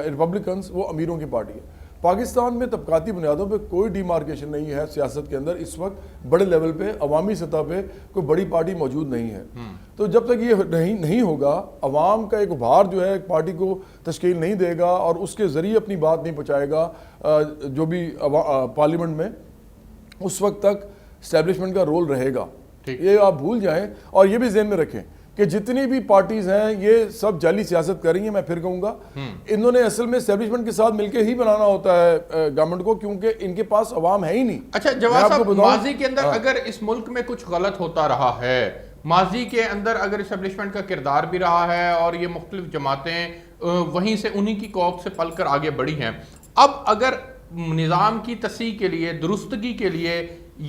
ریپبلکنز, وہ امیروں کی پارٹی ہے. پاکستان میں طبقاتی بنیادوں پہ کوئی ڈیمارکیشن نہیں ہے سیاست کے اندر اس وقت بڑے لیول پہ, عوامی سطح پہ کوئی بڑی پارٹی موجود نہیں ہے. تو جب تک یہ نہیں ہوگا, عوام کا ایک ابھار جو ہے ایک پارٹی کو تشکیل نہیں دے گا اور اس کے ذریعے اپنی بات نہیں پہنچائے گا جو بھی پارلیمنٹ میں, اس وقت تک اسٹیبلشمنٹ کا رول رہے گا. یہ آپ بھول جائیں, اور یہ بھی ذہن میں رکھیں کہ جتنی بھی پارٹیز ہیں یہ سب جعلی سیاست کر رہی ہیں. میں پھر کہوں گا انہوں نے اصل میں اسٹیبلشمنٹ کے ساتھ مل کے ہی بنانا ہوتا ہے گورنمنٹ کو, کیونکہ ان کے پاس عوام ہے ہی نہیں. اچھا جواد صاحب, ماضی کے اندر اگر اس ملک میں کچھ غلط ہوتا رہا ہے, ماضی کے اندر اگر اسٹیبلشمنٹ کا کردار بھی رہا ہے اور یہ مختلف جماعتیں وہیں سے انہی کی کوک سے پل کر آگے بڑھی ہیں, اب اگر نظام کی تصحیح کے لیے, درستگی کے لیے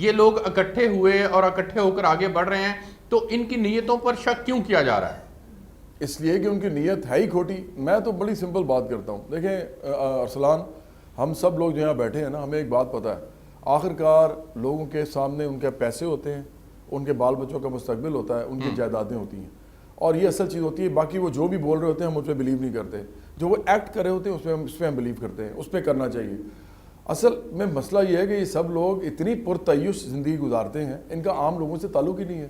یہ لوگ اکٹھے ہوئے اور اکٹھے ہو کر آگے بڑھ رہے ہیں, تو ان کی نیتوں پر شک کیوں کیا جا رہا ہے؟ اس لیے کہ ان کی نیت ہے ہی کھوٹی. میں تو بڑی سمپل بات کرتا ہوں. دیکھیں ارسلان, ہم سب لوگ جو یہاں بیٹھے ہیں نا, ہمیں ایک بات پتہ ہے, آخرکار لوگوں کے سامنے ان کے پیسے ہوتے ہیں, ان کے بال بچوں کا مستقبل ہوتا ہے, ان کی جائیدادیں ہوتی ہیں, اور یہ اصل چیز ہوتی ہے. باقی وہ جو بھی بول رہے ہوتے ہیں ہم اس پہ بلیو نہیں کرتے, جو وہ ایکٹ کر رہے ہوتے ہیں اس پہ ہم بلیو کرتے ہیں, اس پہ کرنا چاہیے. اصل میں مسئلہ یہ ہے کہ یہ سب لوگ اتنی پرتعیش زندگی گزارتے ہیں, ان کا عام لوگوں سے تعلق ہی نہیں ہے.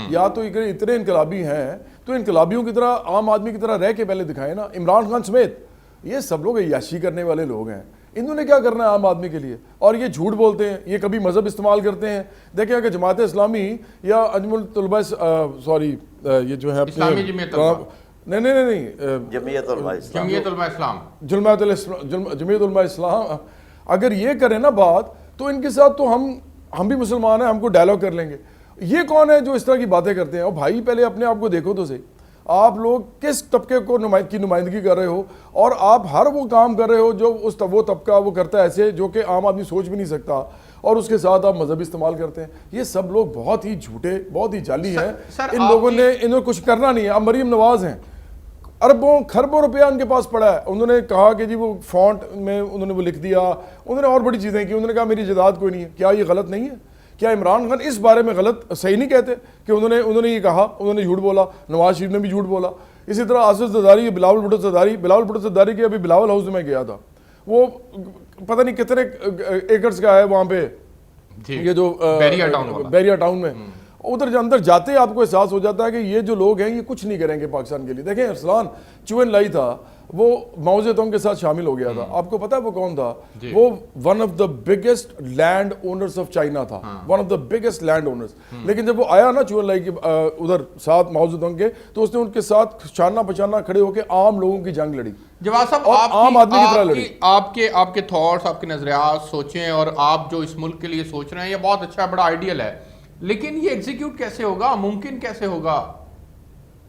یا تو اتنے انقلابی ہیں تو انقلابیوں کی طرح, عام آدمی کی طرح رہ کے پہلے دکھائیں نا. عمران خان سمیت یہ سب لوگ عیاشی کرنے والے لوگ ہیں, انہوں نے کیا کرنا ہے عام آدمی کے لیے, اور یہ جھوٹ بولتے ہیں, یہ کبھی مذہب استعمال کرتے ہیں. دیکھیں کہ جماعت اسلامی یا انجمن الطلباء یہ جو ہے جمعیت علماء اسلام اگر یہ کریں نا بات, تو ان کے ساتھ تو ہم بھی مسلمان ہیں, ہم کو ڈائلاگ کر لیں گے. یہ کون ہے جو اس طرح کی باتیں کرتے ہیں؟ اور بھائی پہلے اپنے آپ کو دیکھو تو صحیح, آپ لوگ کس طبقے کو کی نمائندگی کر رہے ہو, اور آپ ہر وہ کام کر رہے ہو جو وہ طبقہ وہ کرتا ہے ایسے جو کہ عام آدمی سوچ بھی نہیں سکتا, اور اس کے ساتھ آپ مذہب استعمال کرتے ہیں. یہ سب لوگ بہت ہی جھوٹے, بہت ہی جعلی ہیں. ان لوگوں نے انہیں کچھ کرنا نہیں ہے. اب مریم نواز ہیں, اربوں کھربوں روپیہ ان کے پاس پڑا ہے. انہوں نے کہا کہ جی وہ فونٹ میں انہوں نے وہ لکھ دیا, انہوں نے اور بڑی چیزیں کی, انہوں نے کہا میری جائیداد کوئی نہیں ہے. کیا یہ غلط نہیں ہے؟ کیا عمران خان اس بارے میں غلط صحیح نہیں کہتے کہ انہوں نے یہ کہا, انہوں نے جھوٹ بولا, نواز شریف نے بھی جھوٹ بولا. اسی طرح آصف زرداری, بلاول بھٹو زرداری کے ابھی بلاول ہاؤس میں گیا تھا, وہ پتہ نہیں کتنے ایکڑز کا ہے وہاں پہ, یہ جو بیریا ٹاؤن میں, ادھر اندر جاتے آپ کو احساس ہو جاتا ہے کہ یہ جو لوگ ہیں یہ کچھ نہیں کریں گے پاکستان کے لیے. دیکھیں ارسلان چوئن لائی تھا, وہ ماؤ زیدونگ کے ساتھ شامل ہو گیا تھا. آپ کو پتا ہے وہ کون تھا؟ وہ one of the biggest land owners of China تھا, one of the biggest land owners. لیکن جب وہ آیا نا چوئن لائی کے ادھر ساتھ ماؤ زیدونگ کے, تو اس نے ان کے ساتھ شانہ بشانہ کھڑے ہو کے عام لوگوں کی جنگ لڑی. جواد صاحب, عام آدمی کی طرح لڑی. آپ کے تھاٹس, آپ کے نظریات, سوچیں, اور آپ جو اس ملک کے لیے سوچ رہے ہیں یہ بہت اچھا, بڑا آئیڈیل ہے, لیکن یہ ایگزیکیوٹ کیسے ہوگا, ممکن کیسے ہوگا؟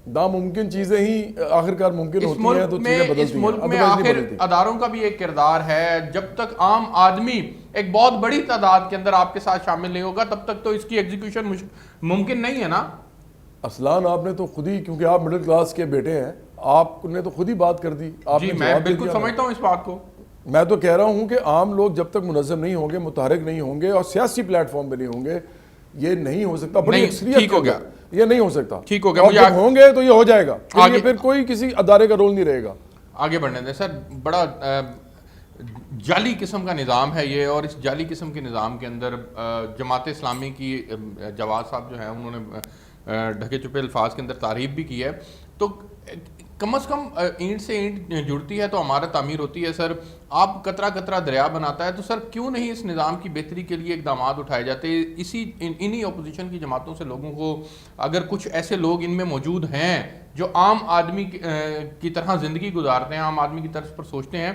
ناممکن چیزیں ہی آخرکار ممکن ہوتی ہیں, تو چیزیں بدلتی ہیں. اس ملک میں آخر اداروں کا بھی ایک کردار ہے. جب تک عام آدمی ایک بہت بڑی تعداد کے اندر آپ کے ساتھ شامل نہیں ہوگا تب تک تو اس کی ایگزیکیوشن ممکن نہیں ہے نا. اسلان آپ نے تو خود ہی, کیونکہ آپ مڈل کلاس کے بیٹے ہیں, آپ نے تو خود ہی بات کر دی. جی میں بالکل سمجھتا ہوں اس بات کو. میں تو کہہ رہا ہوں کہ عام لوگ جب تک منظم نہیں ہوں گے, متحرک نہیں ہوں گے, اور سیاسی پلیٹ فارم پہ نہیں ہوں گے, یہ نہیں ہو سکتا. بڑی ٹھیک ہو گیا, یہ نہیں ہو سکتا. ٹھیک ہو گیا. اور جب ہوں گے تو یہ ہو جائے گا, پھر کوئی کسی ادارے کا رول نہیں رہے گا. آگے بڑھنے دیں سر. بڑا جعلی قسم کا نظام ہے یہ, اور اس جعلی قسم کے نظام کے اندر جماعت اسلامی کی جواد صاحب جو ہیں انہوں نے ڈھکے چھپے الفاظ کے اندر تعریف بھی کی ہے. تو کم از کم اینٹ سے اینٹ جڑتی ہے تو ہمارا تعمیر ہوتی ہے. سر آپ قطرہ قطرہ دریا بناتا ہے, تو سر کیوں نہیں اس نظام کی بہتری کے لیے اقدامات اٹھائے جاتے؟ انہی اپوزیشن کی جماعتوں سے لوگوں کو, اگر کچھ ایسے لوگ ان میں موجود ہیں جو عام آدمی کی طرح زندگی گزارتے ہیں, عام آدمی کی طرز پر سوچتے ہیں,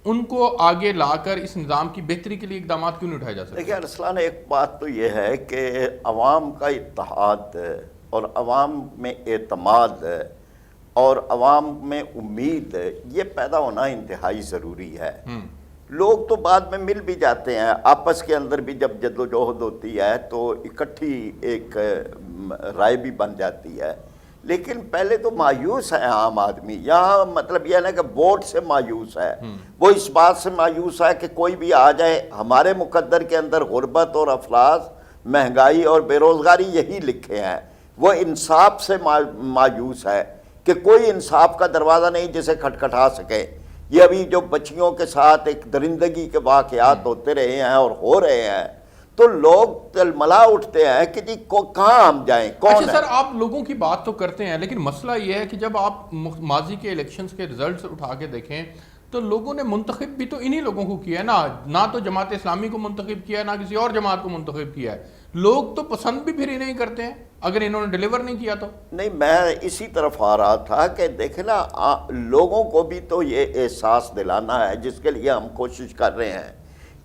ان کو آگے لا کر اس نظام کی بہتری کے لیے اقدامات کیوں نہیں اٹھائے جا سکتے؟ دیکھیں ارسلان, ایک بات تو یہ ہے کہ عوام کا اتحاد اور عوام میں اعتماد اور عوام میں امید, یہ پیدا ہونا انتہائی ضروری ہے. لوگ تو بعد میں مل بھی جاتے ہیں, آپس کے اندر بھی جب جد و جہد ہوتی ہے تو اکٹھی ایک رائے بھی بن جاتی ہے. لیکن پہلے تو مایوس ہے عام آدمی. یہاں مطلب یہ ہے کہ ووٹ سے مایوس ہے, وہ اس بات سے مایوس ہے کہ کوئی بھی آ جائے. ہمارے مقدر کے اندر غربت اور افلاس, مہنگائی اور بے روزگاری یہی لکھے ہیں. وہ انصاف سے مایوس ہے کہ کوئی انصاف کا دروازہ نہیں جسے کھٹکھٹا سکے. یہ ابھی جو بچیوں کے ساتھ ایک درندگی کے واقعات ہوتے رہے ہیں اور ہو رہے ہیں, تو لوگ تلملا اٹھتے ہیں کہ جی کہاں ہم جائیں, کون ہے. اچھا سر, آپ لوگوں کی بات تو کرتے ہیں, لیکن مسئلہ یہ ہے کہ جب آپ ماضی کے الیکشنز کے ریزلٹس اٹھا کے دیکھیں تو لوگوں نے منتخب بھی تو انہی لوگوں کو کیا ہے نا. نہ تو جماعت اسلامی کو منتخب کیا ہے, نہ کسی اور جماعت کو منتخب کیا ہے. لوگ تو پسند بھی پھر ہی نہیں کرتے ہیں اگر انہوں نے ڈیلیور نہیں کیا تو. نہیں, میں اسی طرف آ رہا تھا کہ دیکھیں نا, لوگوں کو بھی تو یہ احساس دلانا ہے, جس کے لیے ہم کوشش کر رہے ہیں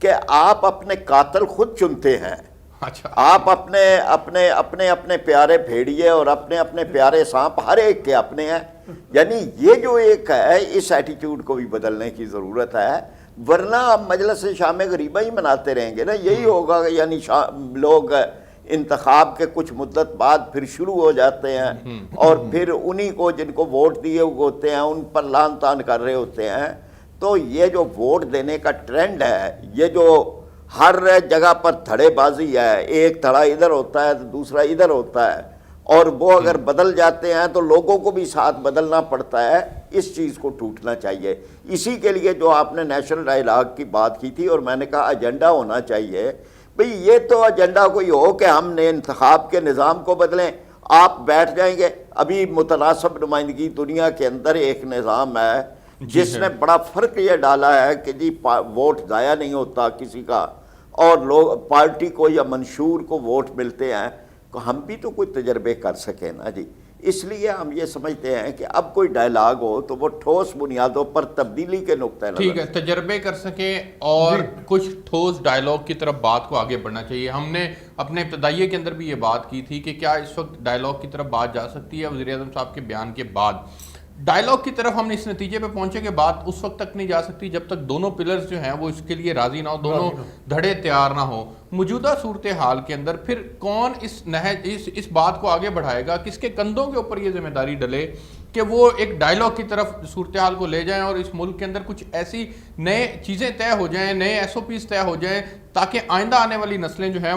کہ آپ اپنے قاتل خود چنتے ہیں. اچھا, آپ اپنے پیارے بھیڑیے اور اپنے پیارے سانپ ہر ایک کے اپنے ہیں. یعنی یہ جو ایک ہے, اس ایٹیٹیوڈ کو بھی بدلنے کی ضرورت ہے, ورنہ ہم مجلس شام غریبہ ہی مناتے رہیں گے نا. یہی ہوگا. یعنی لوگ انتخاب کے کچھ مدت بعد پھر شروع ہو جاتے ہیں اور پھر انہی کو جن کو ووٹ دیے ہوتے ہیں ان پر لان تان کر رہے ہوتے ہیں. تو یہ جو ووٹ دینے کا ٹرینڈ ہے, یہ جو ہر جگہ پر دھڑے بازی ہے, ایک دھڑا ادھر ہوتا ہے تو دوسرا ادھر ہوتا ہے, اور وہ اگر بدل جاتے ہیں تو لوگوں کو بھی ساتھ بدلنا پڑتا ہے. اس چیز کو ٹوٹنا چاہیے. اسی کے لیے جو آپ نے نیشنل ڈائیلاگ کی بات کی تھی, اور میں نے کہا ایجنڈا ہونا چاہیے. بھئی یہ تو ایجنڈا کوئی ہو کہ ہم نے انتخاب کے نظام کو بدلیں. آپ بیٹھ جائیں گے, ابھی متناسب نمائندگی دنیا کے اندر ایک نظام ہے جس نے بڑا فرق یہ ڈالا ہے کہ جی ووٹ ضائع نہیں ہوتا کسی کا, اور لوگ پارٹی کو یا منشور کو ووٹ ملتے ہیں. ہم بھی تو کوئی تجربے کر سکیں نا جی. اس لیے ہم یہ سمجھتے ہیں کہ اب کوئی ڈائیلاگ ہو تو وہ ٹھوس بنیادوں پر تبدیلی کے نقطہ نظر. ٹھیک ہے, تجربے کر سکیں اور کچھ ٹھوس ڈائیلاگ کی طرف بات کو آگے بڑھنا چاہیے. ہم نے اپنے ابتدائیے کے اندر بھی یہ بات کی تھی کہ کیا اس وقت ڈائیلاگ کی طرف بات جا سکتی ہے. وزیر اعظم صاحب کے بیان کے بعد ڈائیلاگ کی طرف ہم نے اس نتیجے پہ پہنچے کہ بات اس وقت تک نہیں جا سکتی جب تک دونوں پلرز جو ہیں وہ اس کے لیے راضی نہ ہو, دونوں دھڑے تیار نہ ہو. موجودہ صورتحال کے اندر پھر کون اس بات کو آگے بڑھائے گا, کس کے کندھوں کے اوپر یہ ذمہ داری ڈلے کہ وہ ایک ڈائیلاگ کی طرف صورتحال کو لے جائیں اور اس ملک کے اندر کچھ ایسی نئے چیزیں طے ہو جائیں, نئے ایس او پیز طے ہو جائیں, تاکہ آئندہ آنے والی نسلیں جو ہیں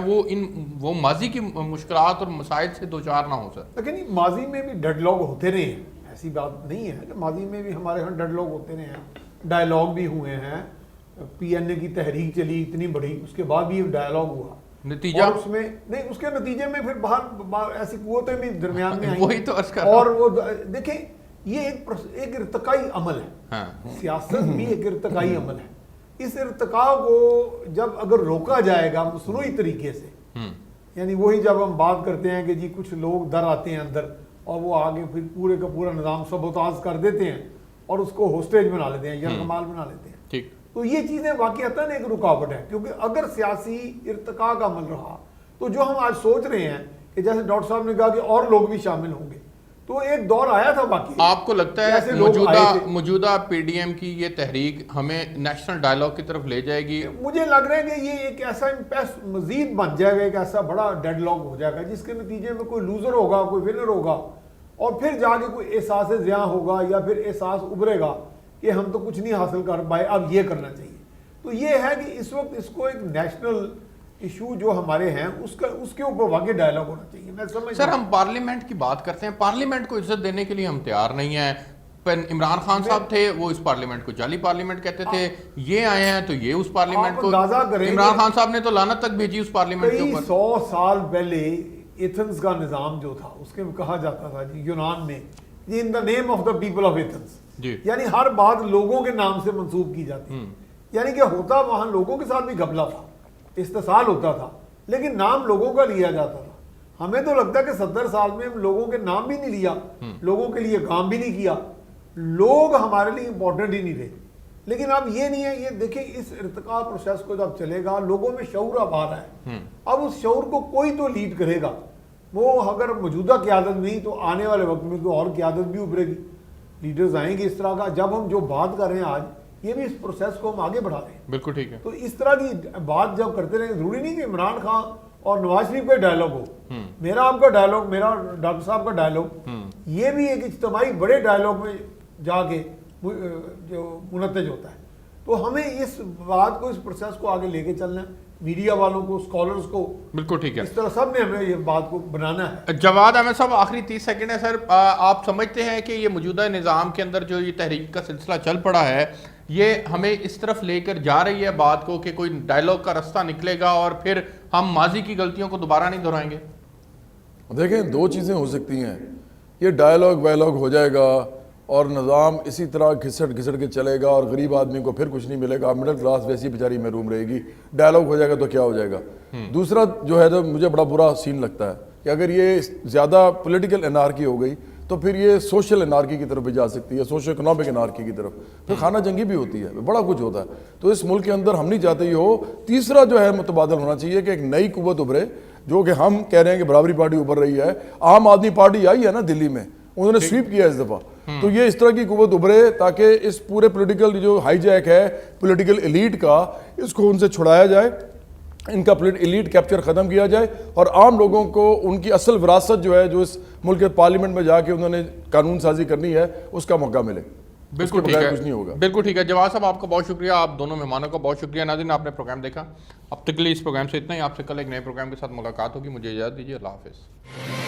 وہ ماضی کی مشکلات اور مسائل سے دوچار نہ ہو سکیں. لیکن ماضی میں بھی ڈیڈ لاگ ہوتے رہے ہیں, ایسی بات نہیں ہے کہ ماضی میں بھی ہمارے ہاں ڈیڈ لاگ ہوتے رہے ہیں. ڈائیلاگ بھی ہوئے ہیں, پی این اے کی تحریک چلی اتنی بڑی, اس کے بعد بھی ایک ڈائیلاگ ہوا. نتیجہ اور اس میں نہیں، اس کے نتیجے میں پھر باہر ایسی قوتیں بھی درمیان میں آئیں، وہی تو عرض کر رہا ہوں۔ اور وہ دیکھیں یہ ایک ارتقائی عمل ہے، ہاں سیاست بھی ایک ارتقائی عمل ہے۔ اس ارتقاء کو جب اگر روکا جائے گا مصنوعی طریقے سے، یعنی وہی جب ہم بات کرتے ہیں کہ جی کچھ لوگ در آتے ہیں اندر اور وہ آگے پھر پورے کا پورا نظام سبوتاژ کر دیتے ہیں اور اس کو ہوسٹیج بنا لیتے ہیں، یرغمال بنا لیتے ہیں، ٹھیک، تو یہ چیزیں واقعتاً ایک رکاوٹ ہے، کیونکہ اگر سیاسی ارتقاء کا عمل رہا تو جو ہم آج سوچ رہے ہیں کہ جیسے ڈاکٹر صاحب نے کہا کہ اور لوگ بھی شامل ہوں گے، تو ایک دور آیا تھا واقعی۔ آپ کو لگتا ہے موجودہ پی ڈی ایم کی یہ تحریک ہمیں نیشنل ڈائیلاگ کی طرف لے جائے گی؟ مجھے لگ رہا ہے کہ یہ ایک ایسا امپیس مزید بن جائے گا، ایک ایسا بڑا ڈیڈ لاک ہو جائے گا جس کے نتیجے میں کوئی لوزر ہوگا، کوئی ونر ہوگا، اور پھر جا کے کوئی احساس زیاں ہوگا یا پھر احساس ابھرے گا کہ ہم تو کچھ نہیں حاصل کر پائے، اب یہ کرنا چاہیے۔ تو یہ ہے کہ اس وقت اس کو ایک نیشنل ایشو جو ہمارے ہیں اس کے اوپر واقعی ڈائیلاگ ہونا چاہیے۔ میں سمجھ سر ہم پارلیمنٹ کی بات کرتے ہیں، پارلیمنٹ کو عزت دینے کے لیے ہم تیار نہیں ہیں۔ عمران خان صاحب تھے، وہ اس پارلیمنٹ کو جعلی پارلیمنٹ کہتے تھے، یہ آئے ہیں تو یہ اس پارلیمنٹ کو، عمران خان صاحب نے تو لعنت تک بھیجی اس پارلیمنٹ کے اوپر۔ 100 سال پہلے ایتھنز کا نظام جو تھا اس کے کہا جاتا تھا جی یونان میں، in the name of the people of Athens, یعنی ہر بات لوگوں کے نام سے منسوب کی جاتی، یعنی کہ ہوتا وہاں لوگوں کے ساتھ بھی گھپلا تھا، استحصال ہوتا تھا، لیکن نام لوگوں کا لیا جاتا تھا۔ ہمیں تو لگتا ہے کہ 70 سال میں ہم لوگوں کے نام بھی نہیں لیا، لوگوں کے لیے کام بھی نہیں کیا، لوگ ہمارے لیے امپورٹنٹ ہی نہیں رہے۔ لیکن اب یہ نہیں ہے، یہ دیکھیں اس ارتقاء پروسیس کو جب چلے گا لوگوں میں شعور اب آ رہا ہے، اب اس شعور کو کوئی تو لیڈ کرے گا۔ وہ اگر موجودہ قیادت نہیں تو آنے والے وقت میں کوئی اور قیادت بھی ابھرے گی، لیڈرز آئیں گے اس طرح کا۔ جب ہم جو بات کر رہے ہیں آج، یہ بھی اس پروسیس کو ہم آگے بڑھا رہے ہیں۔ بالکل ٹھیک ہے۔ تو اس طرح کی بات جب کرتے رہیں، ضروری نہیں کہ عمران خان اور نواز شریف کا ڈائیلاگ ہو، میرا آپ کا ڈائیلاگ، میرا ڈاکٹر صاحب کا ڈائیلاگ، یہ بھی ایک اجتماعی بڑے ڈائیلاگ میں جا کے جو منتج ہوتا ہے۔ تو ہمیں اس بات کو، اس پروسیس کو آگے لے کے چلنا ہے، میڈیا والوں کو، اسکالرز کو، بالکل ٹھیک ہے، اس طرح سب نے ہمیں یہ بات کو بنانا ہے۔ جواد احمد صاحب آخری 30 سیکنڈ ہے سر، آپ سمجھتے ہیں کہ یہ موجودہ نظام کے اندر جو یہ تحریک کا سلسلہ چل پڑا ہے، یہ ہمیں اس طرف لے کر جا رہی ہے بات کو کہ کوئی ڈائیلاگ کا رستہ نکلے گا اور پھر ہم ماضی کی غلطیوں کو دوبارہ نہیں دہرائیں گے؟ دیکھیں دو چیزیں ہو سکتی ہیں، یہ ڈائیلاگ وائلاگ ہو جائے گا اور نظام اسی طرح گھسٹ کے چلے گا اور غریب آدمی کو پھر کچھ نہیں ملے گا، مڈل کلاس ویسی بیچاری محروم رہے گی۔ ڈائیلاگ ہو جائے گا تو کیا ہو جائے گا؟ دوسرا جو ہے تو مجھے بڑا برا سین لگتا ہے کہ اگر یہ زیادہ پولیٹیکل انارکی ہو گئی تو پھر یہ سوشل انارکی کی طرف بھی جا سکتی ہے، سوشل اکنامک انارکی کی طرف، پھر خانہ جنگی بھی ہوتی ہے، بڑا کچھ ہوتا ہے۔ تو اس ملک کے اندر ہم نہیں چاہتے یہ ہو۔ تیسرا جو ہے متبادل ہونا چاہیے کہ ایک نئی قوت ابھرے، جو کہ ہم کہہ رہے ہیں کہ برابری پارٹی ابھر رہی ہے، عام آدمی پارٹی آئی ہے نا دلی میں، انہوں نے سویپ کیا اس دفعہ، تو یہ اس طرح کی قوت ابھرے تاکہ اس پورے پولیٹیکل جو ہائی جیک ہے پولیٹیکل ایلیٹ کا، اس کو ان سے چھڑایا جائے، ان کا ایلیٹ کیپچر ختم کیا جائے اور عام لوگوں کو ان کی اصل وراثت جو ہے، جو اس ملک کے پارلیمنٹ میں جا کے انہوں نے قانون سازی کرنی ہے، اس کا موقع ملے۔ بالکل ٹھیک ہے، کچھ نہیں ہوگا۔ بالکل ٹھیک ہے جواد صاحب، آپ کا بہت شکریہ، آپ دونوں مہمانوں کا بہت شکریہ۔ ناظرین آپ نے پروگرام دیکھا، اب تک کے لیے اس پروگرام سے اتنا ہی، آپ سے کل ایک نئے پروگرام کے ساتھ ملاقات ہوگی، مجھے اجازت دیجیے، اللہ حافظ۔